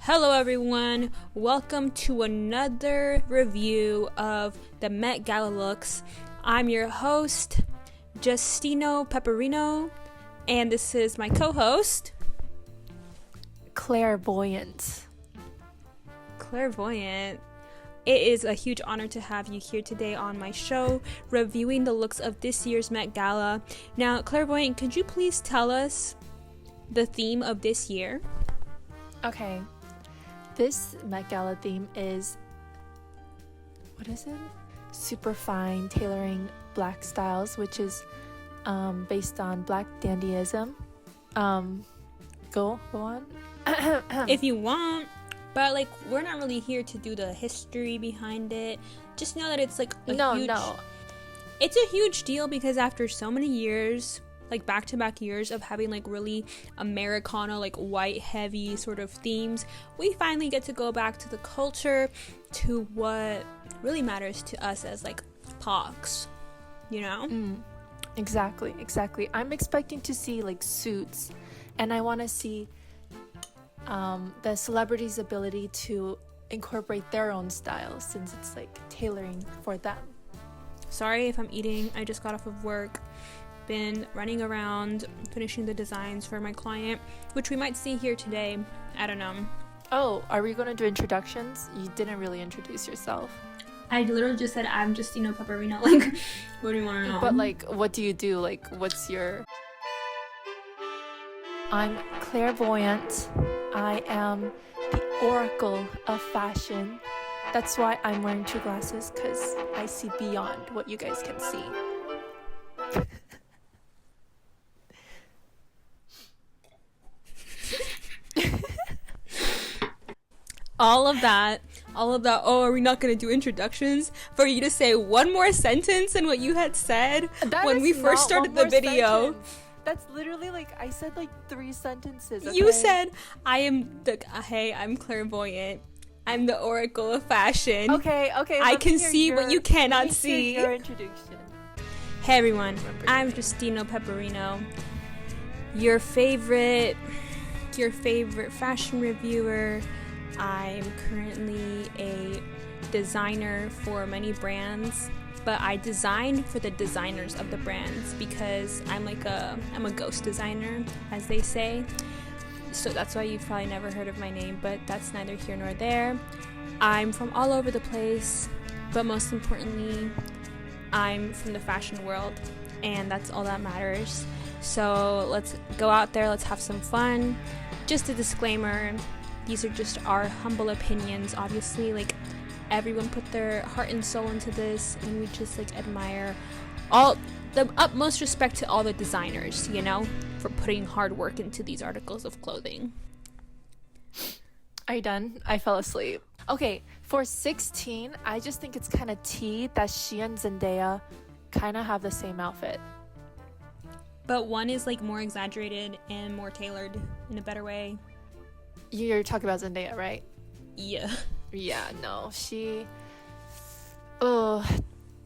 Hello everyone, welcome to another review of the Met Gala looks. I'm your host, Justino Pepperino, and this is my co-host, Clairvoyant. Clairvoyant. It is a huge honor to have you here today on my show, reviewing the looks of this year's Met Gala. Now, Clairvoyant, could you please tell us the theme of this year? Okay. This Met Gala theme is, what is it? Super fine tailoring black styles, which is based on black dandyism. Go on. If you want, but like we're not really here to do the history behind it. Just know that it's like it's a huge deal because after so many years, like back-to-back years of having like really Americana, like white heavy sort of themes, we finally get to go back to the culture, to what really matters to us as like pogs, you know? Exactly. I'm expecting to see like suits, and I want to see the celebrities' ability to incorporate their own style, since it's like tailoring for them. Sorry if I'm eating, I just got off of work. Been running around finishing the designs for my client, which we might see here today. I don't know. Oh, are we going to do introductions? You didn't really introduce yourself. I literally just said I'm Justino Pepperino. Like, what do you want to know? But like, what do you do? Like, what's your... I'm clairvoyant. I am the oracle of fashion. That's why I'm wearing two glasses, because I see beyond what you guys can see. all of that, oh, are we not going to do introductions? For you to say one more sentence than what you had said when we first started the video. Sentence. That's literally like, I said like 3 sentences. Okay? You said, I'm clairvoyant. I'm the oracle of fashion. Okay. I can see what you cannot see. Your introduction. Hey everyone, I'm Justino Pepperino, your favorite fashion reviewer. I'm currently a designer for many brands, but I design for the designers of the brands because I'm a ghost designer, as they say. So that's why you've probably never heard of my name, but that's neither here nor there. I'm from all over the place, but most importantly, I'm from the fashion world, and that's all that matters. So let's go out there, let's have some fun. Just a disclaimer, these are just our humble opinions. Obviously, like, everyone put their heart and soul into this, and we just like admire all the utmost respect to all the designers, you know, for putting hard work into these articles of clothing. Are you done? I fell asleep. Okay, for 16, I just think it's kind of tea that she and Zendaya kind of have the same outfit. But one is like more exaggerated and more tailored in a better way. You're talking about Zendaya, right? Yeah. Yeah, no,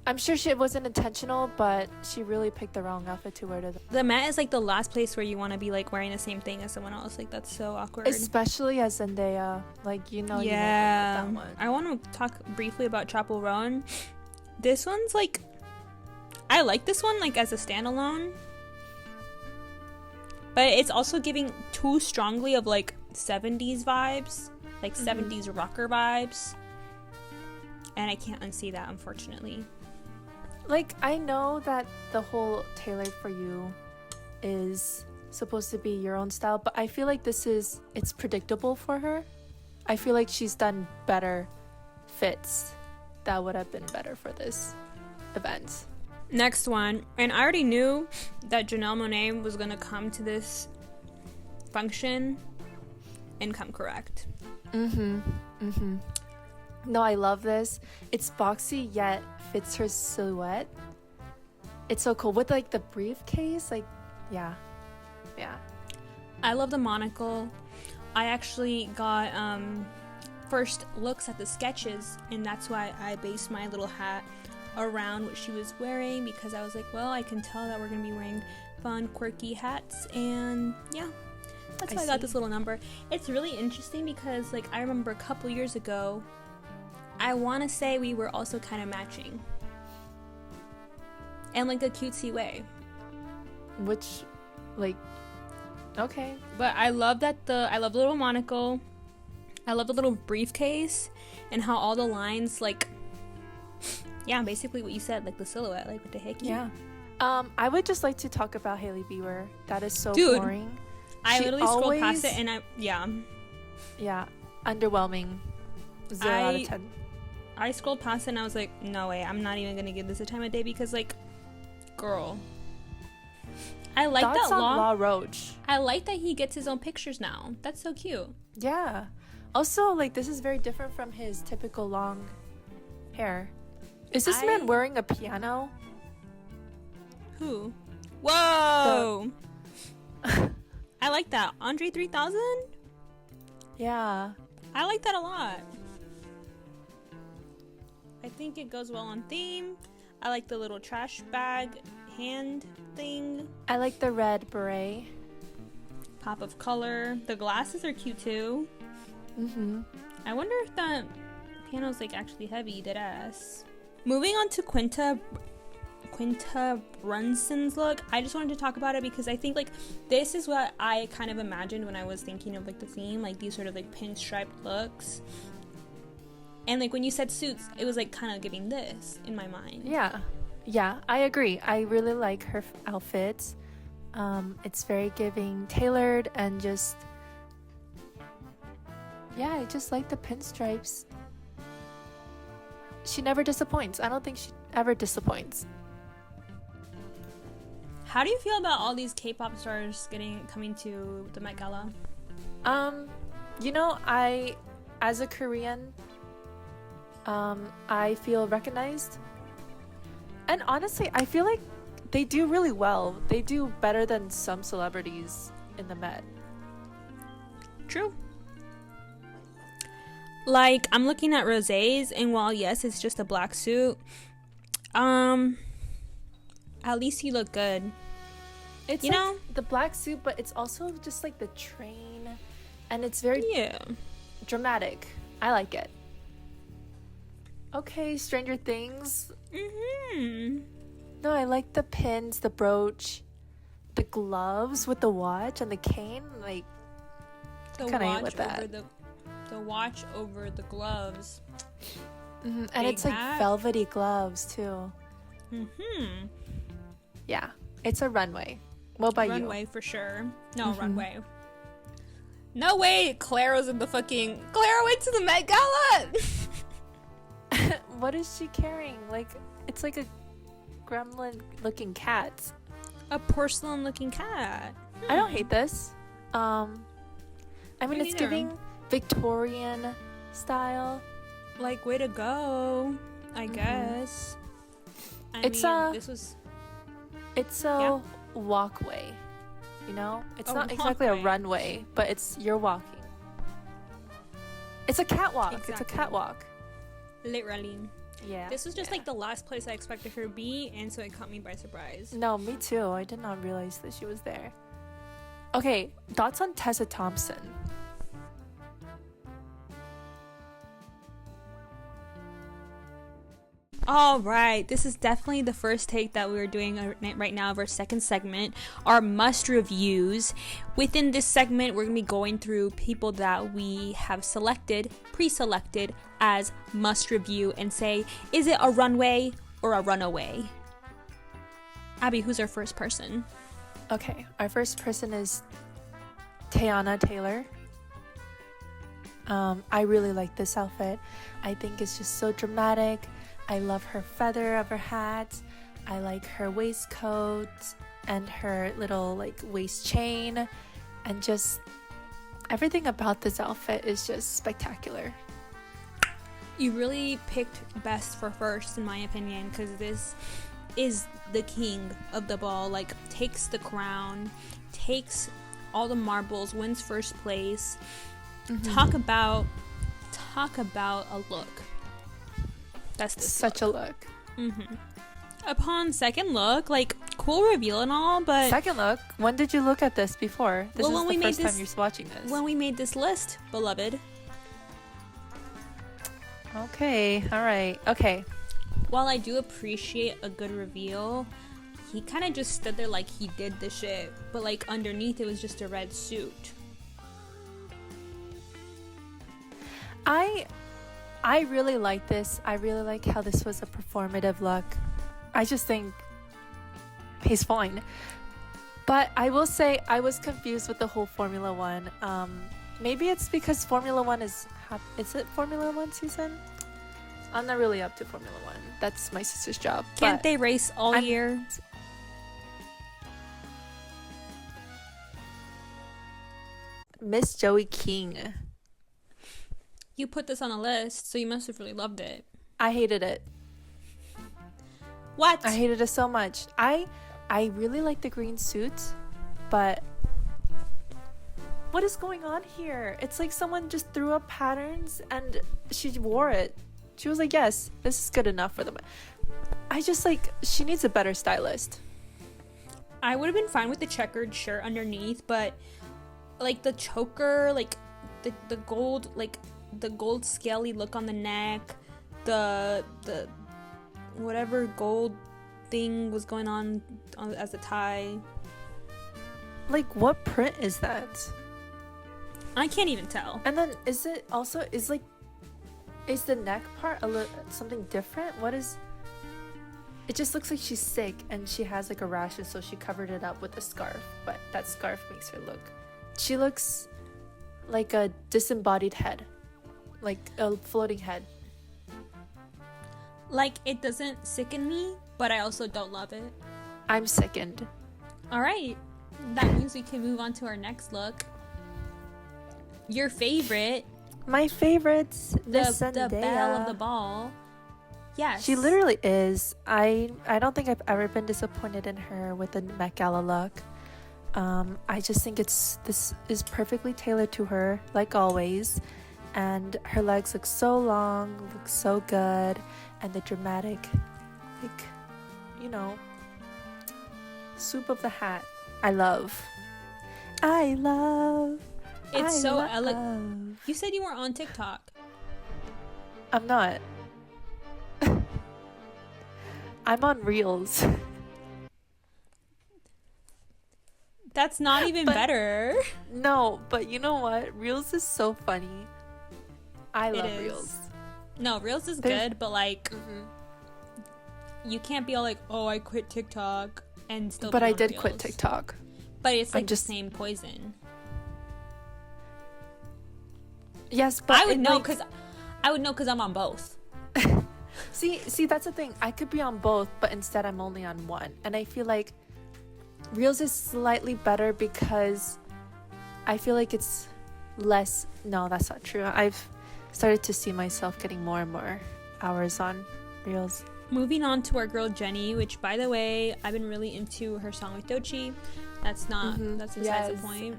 I'm sure it wasn't intentional, but she really picked the wrong outfit to wear to the Met is like the last place where you want to be like wearing the same thing as someone else. Like, that's so awkward. Especially as Zendaya, like, you know. Yeah. You know, that one. I want to talk briefly about Chapel Roan. This one's like, I like this one like as a standalone, but it's also giving too strongly of like 70s vibes, like 70s rocker vibes, and I can't unsee that, unfortunately. Like, I know that the whole tailored for you is supposed to be your own style, but I feel like it's predictable for her. I feel like she's done better fits that would have been better for this event. Next one, and I already knew that Janelle Monáe was gonna come to this function and come correct. No, I love this. It's boxy yet fits her silhouette. It's so cool with like the briefcase. Like, yeah. I love the monocle. I actually got first looks at the sketches, and that's why I based my little hat around what she was wearing, because I was like, well, I can tell that we're gonna be wearing fun, quirky hats, and yeah. That's why I got this little number. It's really interesting because, like, I remember a couple years ago, I want to say we were also kind of matching. In, like, a cutesy way. Which, like, okay. But I love I love the little monocle. I love the little briefcase and how all the lines, like, yeah, basically what you said, like the silhouette, like with the hickey. Yeah. I would just like to talk about Hailey Bieber. That is so Dude, boring. I literally scrolled past it and Yeah, underwhelming. 0 out of 10. I scrolled past it and I was like, no way, I'm not even gonna give this a time of day because, like, girl. I like Thoughts that on Law Roach. I like that he gets his own pictures now. That's so cute. Yeah. Also, like, this is very different from his typical long hair. Is this man wearing a piano? Who? Whoa! I like that. Andre 3000? Yeah. I like that a lot. I think it goes well on theme. I like the little trash bag hand thing. I like the red beret. Pop of color. The glasses are cute too. Mm-hmm. I wonder if that piano's, like, actually heavy, deadass. Moving on to Quinta Brunson's look. I just wanted to talk about it because I think, like, this is what I kind of imagined when I was thinking of, like, the theme, like these sort of, like, pinstriped looks. And, like, when you said suits, it was, like, kind of giving this in my mind. Yeah, I agree. I really like her outfits. It's very giving, tailored, and just, yeah, I just like the pinstripes. She never disappoints. I don't think she ever disappoints. How do you feel about all these K-pop stars coming to the Met Gala? You know, as a Korean, I feel recognized. And honestly, I feel like they do really well. They do better than some celebrities in the Met. True. Like, I'm looking at Rosé's, and while yes, it's just a black suit, at least he looked good. It's, you know, the black suit, but it's also just like the train, and it's very dramatic. I like it. Okay, Stranger Things. No, I like the pins, the brooch, the gloves with the watch and the cane. Like, kind of ain't with that. The watch over the gloves. And it's like velvety gloves too. Yeah, it's a runway. What about you? Runway for sure. No, runway. No way Clara went to the Met Gala. What is she carrying? Like, it's like a gremlin looking cat. A porcelain looking cat. I don't hate this. I mean, it's giving Victorian style. Like, way to go, I guess. It's a walkway, you know? It's not exactly a runway, but you're walking. It's a catwalk. Exactly. It's a catwalk. Literally. Yeah. This was just like the last place I expected her to be, and so it caught me by surprise. No, me too. I did not realize that she was there. Okay, thoughts on Tessa Thompson? All right, this is definitely the first take that we're doing right now of our second segment, our must reviews. Within this segment, we're going to be going through people that we have pre-selected as must review and say, is it a runway or a runaway? Abby, who's our first person? Okay, our first person is Teyana Taylor. I really like this outfit. I think it's just so dramatic. I love her feather of her hat. I like her waistcoat and her little like waist chain, and just everything about this outfit is just spectacular. You really picked best for first, in my opinion, because this is the king of the ball. Like, takes the crown, takes all the marbles, wins first place. Talk about a look. That's such a look. Upon second look, like, cool reveal and all, but second look. When did you look at this before? This is the first time you're watching this. When we made this list, beloved. Okay, all right, okay. While I do appreciate a good reveal, he kind of just stood there like he did the shit, but like underneath it was just a red suit. I really like this. I really like how this was a performative look. I just think he's fine. But I will say I was confused with the whole Formula One. Maybe it's because Formula One is it Formula One season? I'm not really up to Formula One. That's my sister's job. Can't they race all year? Miss Joey King. You put this on a list, so you must have really loved it. I hated it. What? I hated it so much. I really like the green suit, but what is going on here? It's like someone just threw up patterns and she wore it. She was like, yes, this is good enough for them. I just like, she needs a better stylist. I would have been fine with the checkered shirt underneath, but like the choker, like the gold, like the gold scaly look on the neck, the whatever gold thing was going on as a tie. Like, what print is that? I can't even tell. And then is the neck part a little something different? What is it? Just looks like she's sick and she has like a rashes, so she covered it up with a scarf, but that scarf makes her look, she looks like a disembodied head, like a floating head. Like, it doesn't sicken me, but I also don't love it. I'm sickened. All right, that means we can move on to our next look. Your favorite. My favorite's the belle of the ball. Yes. She literally is. I don't think I've ever been disappointed in her with the Met Gala look. I just think this is perfectly tailored to her, like always. And her legs look so long, look so good. And the dramatic, like, you know, swoop of the hat. I love. It's so elegant. You said you were on TikTok. I'm not. I'm on Reels. That's not even better. No, but you know what? Reels is so funny. I love Reels. No, Reels is good, but like, you can't be all like, oh, I quit TikTok and still. But be I on did Reels. quit TikTok. But it's like the same poison. Yes, but I would know because I'm on both. See, that's the thing. I could be on both, but instead I'm only on one. And I feel like Reels is slightly better because I feel like it's less. No, that's not true. I've started to see myself getting more and more hours on Reels. Moving on to our girl Jenny, which, by the way, I've been really into her song with Doechii. That's besides the point.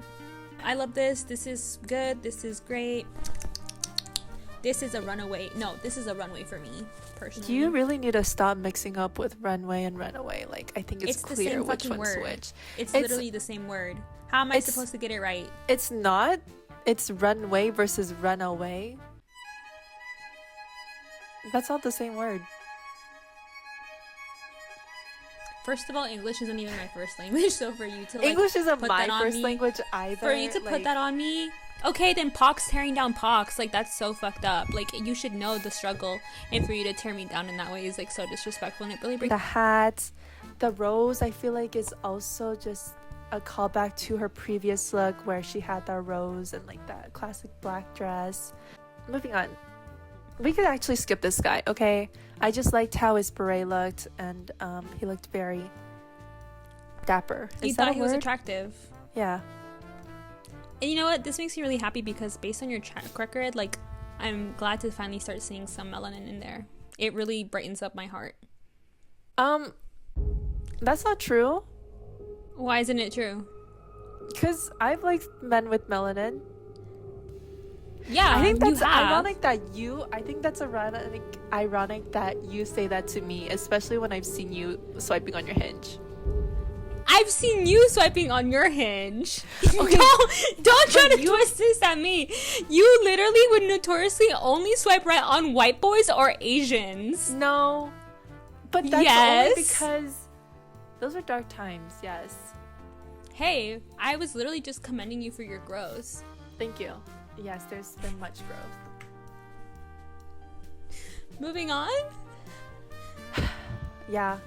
I love this. This is good. This is great. This is a runaway. No, this is a runway for me, personally. You really need to stop mixing up with runway and runaway. Like, I think it's clear which one's which. It's literally the same word. How am I supposed to get it right? It's not. It's runway versus runaway. That's not the same word. First of all, English isn't even my first language, so for you to like, English isn't my first language either. For you to put that on me, okay, then Pox tearing down Pox, like that's so fucked up. Like you should know the struggle, and for you to tear me down in that way is like so disrespectful, and it really breaks. The hat, the rose, I feel like is also just a callback to her previous look where she had that rose and like that classic black dress. Moving on. We could actually skip this guy, okay? I just liked how his beret looked, and he looked very dapper. You thought he was attractive. Yeah. And you know what? This makes me really happy because based on your track record, like, I'm glad to finally start seeing some melanin in there. It really brightens up my heart. That's not true. Why isn't it true? Because I've liked men with melanin. Yeah, I think that's ironic that ironic that you say that to me, especially when I've seen you swiping on your Hinge. I've seen you swiping on your Hinge. Okay. Don't try to twist this at me. You literally would notoriously only swipe right on white boys or Asians. No. But that's only because those are dark times, yes. Hey, I was literally just commending you for your growth. Thank you. Yes, there's been much growth. Moving on? Yeah.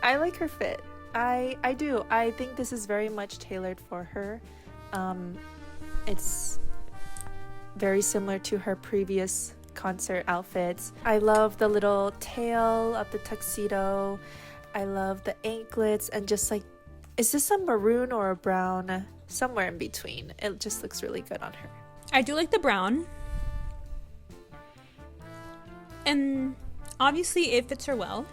I like her fit. I do. I think this is very much tailored for her. It's very similar to her previous concert outfits. I love the little tail of the tuxedo. I love the anklets and just like, is this a maroon or a brown? Somewhere in between. It just looks really good on her. I do like the brown. And obviously it fits her well.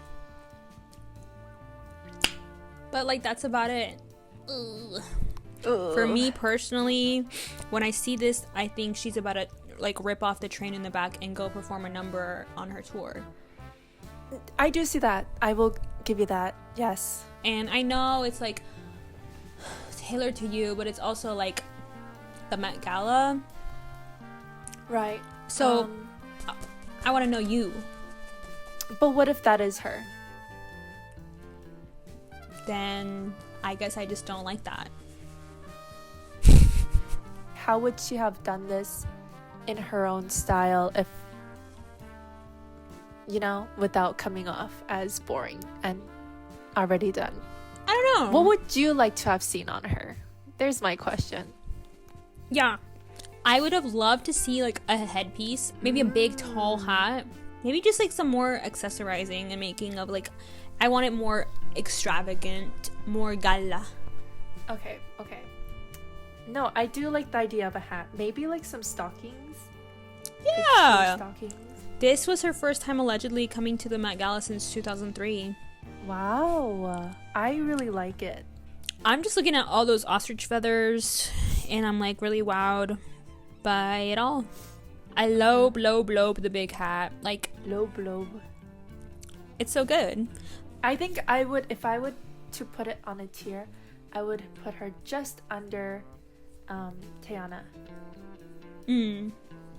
But like that's about it. Ugh. For me personally, when I see this, I think she's about to like rip off the train in the back and go perform a number on her tour. I do see that. I will give you that. Yes. And I know it's like tailored to you, but it's also like the Met Gala. Right. So I want to know you. But what if that is her? Then I guess I just don't like that. How would she have done this in her own style if, you know, without coming off as boring and already done? I don't know. What would you like to have seen on her? There's my question. Yeah. I would have loved to see like a headpiece, maybe a big tall hat, maybe just like some more accessorizing and making of like, I want it more extravagant, more gala. Okay. No, I do like the idea of a hat. Maybe like some stockings. Yeah. Like stockings. This was her first time allegedly coming to the Met Gala since 2003. Wow. I really like it. I'm just looking at all those ostrich feathers and I'm like really wowed by it all. I lobe the big hat. Like, Lobe. it's so good. I think I would, if I would to put it on a tier, I would put her just under Tiana.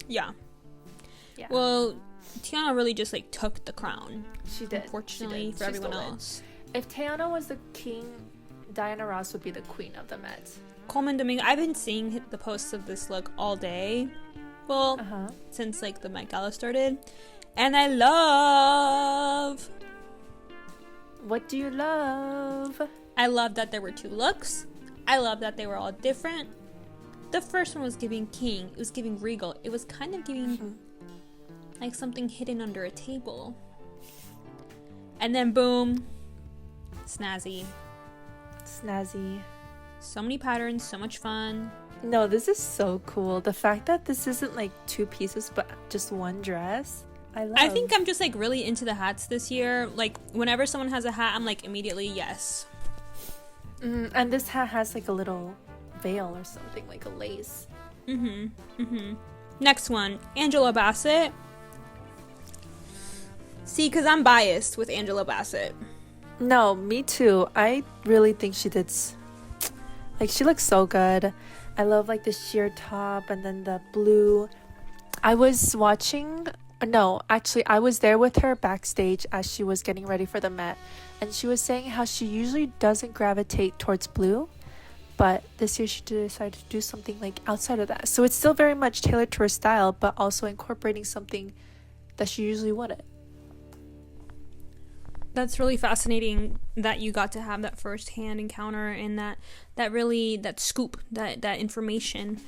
Yeah. Well, Tiana really just like took the crown. She did. Unfortunately for everyone else. If Tiana was the king, Diana Ross would be the queen of the Met. Coleman Domingo, I've been seeing the posts of this look all day. Well, since like the Met Gala started. And I love... What do you love? I love that there were two looks. I love that they were all different. The first one was giving king. It was giving regal. It was kind of giving like something hidden under a table. And then boom, snazzy. So many patterns, so much fun. No, this is so cool. The fact that this isn't like two pieces but just one dress. I think I'm just like really into the hats this year. Like whenever someone has a hat, I'm like immediately yes. And this hat has like a little veil or something, like a lace. Next one, Angela Bassett. See, because I'm biased with Angela Bassett. No, me too. I really think she did. Like, she looks so good. I love like the sheer top and then the blue. I was watching. No, actually, I was there with her backstage as she was getting ready for the Met, and she was saying how she usually doesn't gravitate towards blue, but this year she decided to do something like outside of that. So it's still very much tailored to her style, but also incorporating something that she usually wouldn't. That's really fascinating that you got to have that first-hand encounter and that scoop, that information.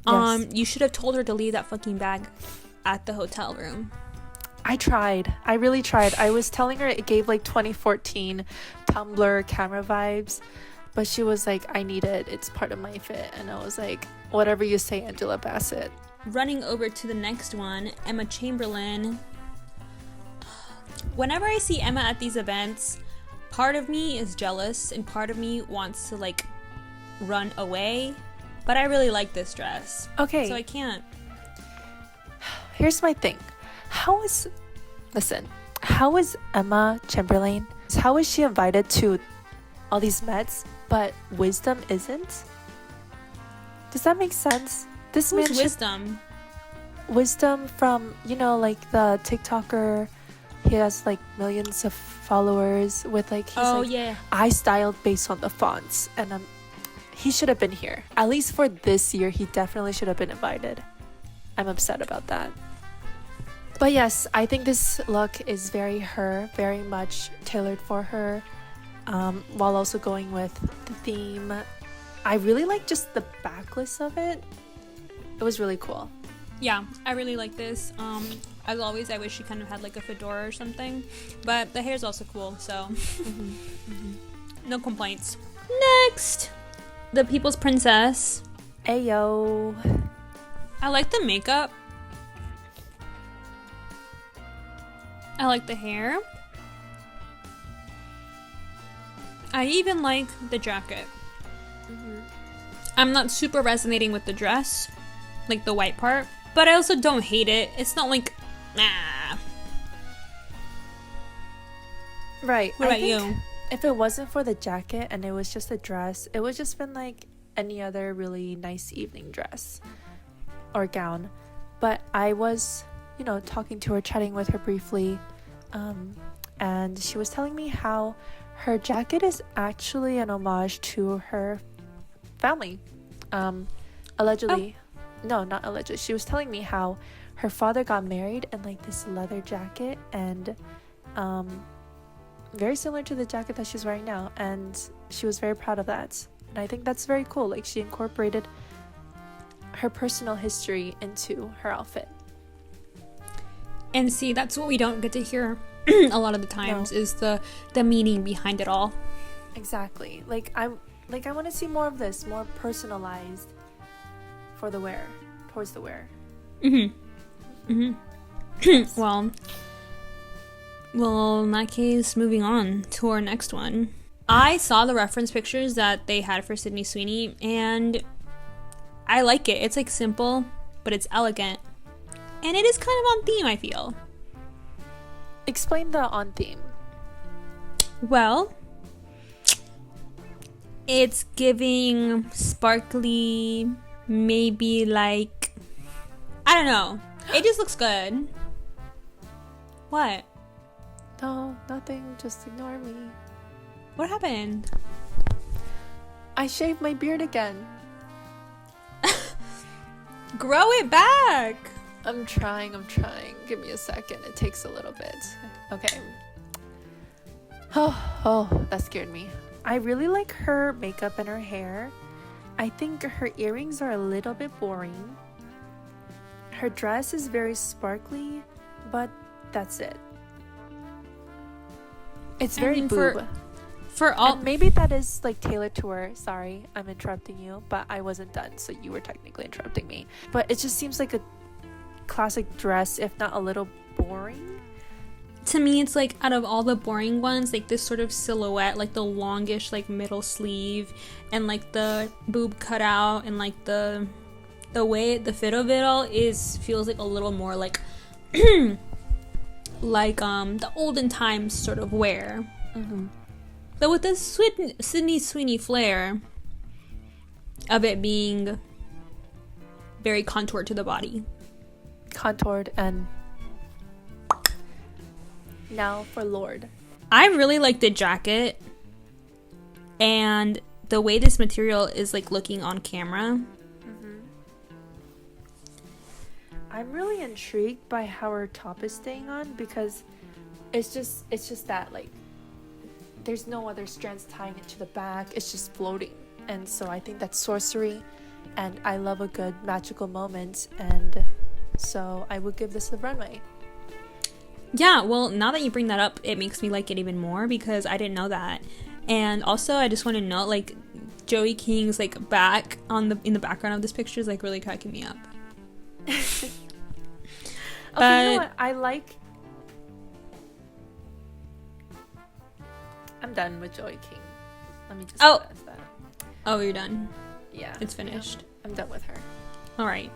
Yes. You should have told her to leave that fucking bag at the hotel room. I tried. I really tried. I was telling her it gave like 2014 Tumblr camera vibes, but she was like, I need it. It's part of my fit. And I was like, whatever you say, Angela Bassett. Running over to the next one, Emma Chamberlain. Whenever I see Emma at these events, part of me is jealous and part of me wants to like run away, but I really like this dress. Okay. So I can't. Here's my thing. How is Emma Chamberlain? How is she invited to all these Mets but Wisdom isn't. Does that make sense? This Who's man Wisdom? Wisdom from, like the TikToker. He has like millions of followers with like Yeah. I styled based on the fonts, and he should have been here. At least for this year, he definitely should have been invited. I'm upset about that. But yes, I think this look is very her, very much tailored for her, while also going with the theme. I really like just the backlist of it. It was really cool. Yeah, I really like this. As always, I wish she kind of had like a fedora or something, but the hair's also cool, so no complaints. Next, the People's Princess. Ayo. I like the makeup. I like the hair. I even like the jacket. I'm not super resonating with the dress, like the white part, but I also don't hate it. It's not like, nah. Right. What about you? If it wasn't for the jacket and it was just a dress, it would just been like any other really nice evening dress or gown. But I was, talking to her, chatting with her briefly, and she was telling me how her jacket is actually an homage to her family. Allegedly. No, not allegedly. She was telling me how her father got married in like this leather jacket, and very similar to the jacket that she's wearing now, and she was very proud of that. And I think that's very cool. Like, she incorporated her personal history into her outfit. And see, that's what we don't get to hear a lot of the times, is the meaning behind it all. Exactly. I want to see more of this, more personalized for the wearer, towards the wearer. Well, in that case, moving on to our next one. I saw the reference pictures that they had for Sydney Sweeney, and I like it. It's like simple, but it's elegant. And it is kind of on theme, I feel. Explain the on theme. Well, it's giving sparkly, maybe like, I don't know. It just looks good. What? No, nothing. Just ignore me. What happened? I shaved my beard again. Grow it back. I'm trying. Give me a second. It takes a little bit. Okay. Oh, that scared me. I really like her makeup and her hair. I think her earrings are a little bit boring. Her dress is very sparkly, but that's it. It's very boob. For all, and maybe that is like tailored to her. Sorry, I'm interrupting you, but I wasn't done, so you were technically interrupting me. But it just seems like a classic dress, if not a little boring. To me, it's like out of all the boring ones, like this sort of silhouette, like the longish like middle sleeve, and like the boob cutout, and like the way the fit of it all feels like a little more like like the olden times sort of wear. But with the Sydney Sweeney flair of it being very contoured to the body. Contoured. And now for Lord. I really like the jacket and the way this material is like looking on camera. I'm really intrigued by how her top is staying on, because it's just that like there's no other strands tying it to the back. It's just floating. And so I think that's sorcery, and I love a good magical moment, and so I would give this a runway. Yeah, well, now that you bring that up, it makes me like it even more, because I didn't know that. And also, I just want to note, like, Joey King's like back in the background of this picture is like really cracking me up. Okay, you know what? I'm done with Joey King. Let me just ask that. Oh, you're done? Yeah. It's finished. I'm done with her. Alright.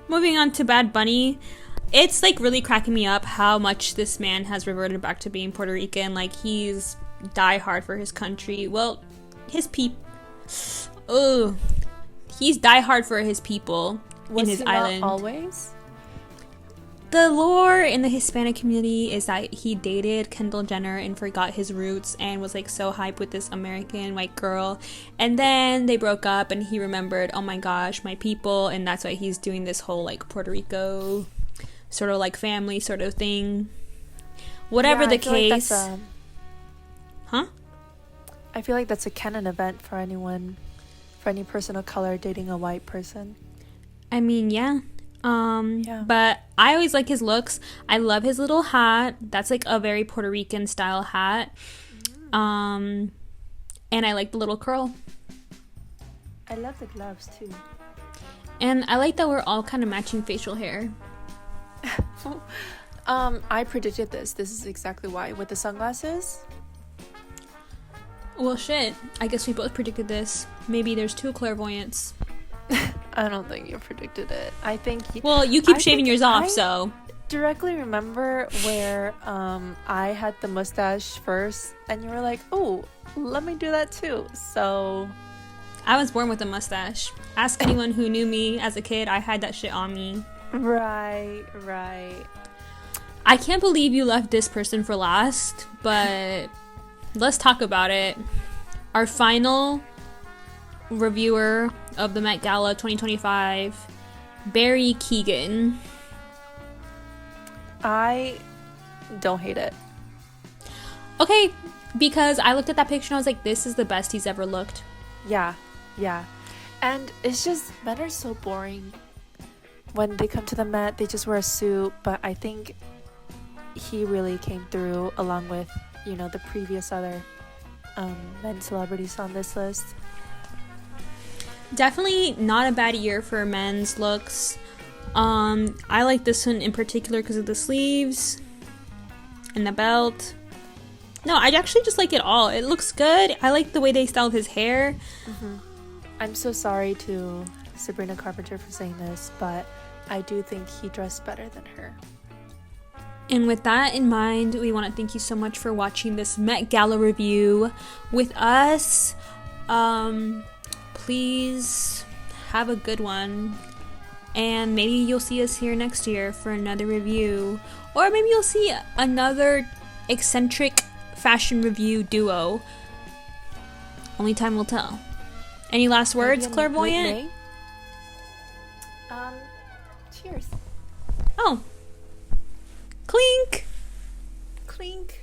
Moving on to Bad Bunny. It's like really cracking me up how much this man has reverted back to being Puerto Rican. Like, he's die hard for his country. Well, his oh, he's diehard for his people in his island. Not always? The lore in the Hispanic community is that he dated Kendall Jenner and forgot his roots and was like so hyped with this American white girl, and then they broke up and he remembered, oh my gosh, my people, and that's why he's doing this whole like Puerto Rico sort of like family sort of thing. Whatever the case. Huh? I feel like that's a canon event for anyone, for any person of color dating a white person. I mean, yeah. But I always like his looks. I love his little hat. That's like a very Puerto Rican style hat. And I like the little curl. I love the gloves too. And I like that we're all kind of matching facial hair. I predicted this. This is exactly why. With the sunglasses. Well, shit. I guess we both predicted this. Maybe there's two clairvoyants. I don't think you predicted it. I think well, you keep shaving yours off, so directly remember where I had the mustache first and you were like, oh, let me do that too. So I was born with a mustache. Ask anyone who knew me as a kid. I had that shit on me. Right. I can't believe you left this person for last, but let's talk about it. Our final reviewer of the Met Gala 2025, Barry Keoghan. I don't hate it. Okay, because I looked at that picture and I was like, this is the best he's ever looked. Yeah. And it's just, men are so boring. When they come to the Met, they just wear a suit, but I think he really came through along with, the previous other men celebrities on this list. Definitely not a bad year for men's looks. I like this one in particular because of the sleeves and the belt. No, I actually just like it all. It looks good. I like the way they styled his hair. Mm-hmm. I'm so sorry to Sabrina Carpenter for saying this, but I do think he dressed better than her. And with that in mind, we want to thank you so much for watching this Met Gala review with us. Please have a good one, and maybe you'll see us here next year for another review, or maybe you'll see another eccentric fashion review duo. Only time will tell. Any last words, clairvoyant? Cheers. Oh, clink. Clink.